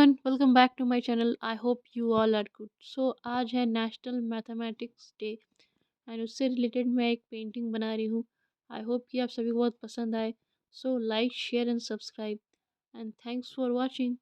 Everyone, welcome back to my channel. I hope you all are good. आज है national mathematics day and उससे रिलेटेड मैं एक पेंटिंग बना रही हूँ। आई होप कि आप सभी को बहुत पसंद आए। So like, share and subscribe and thanks for watching.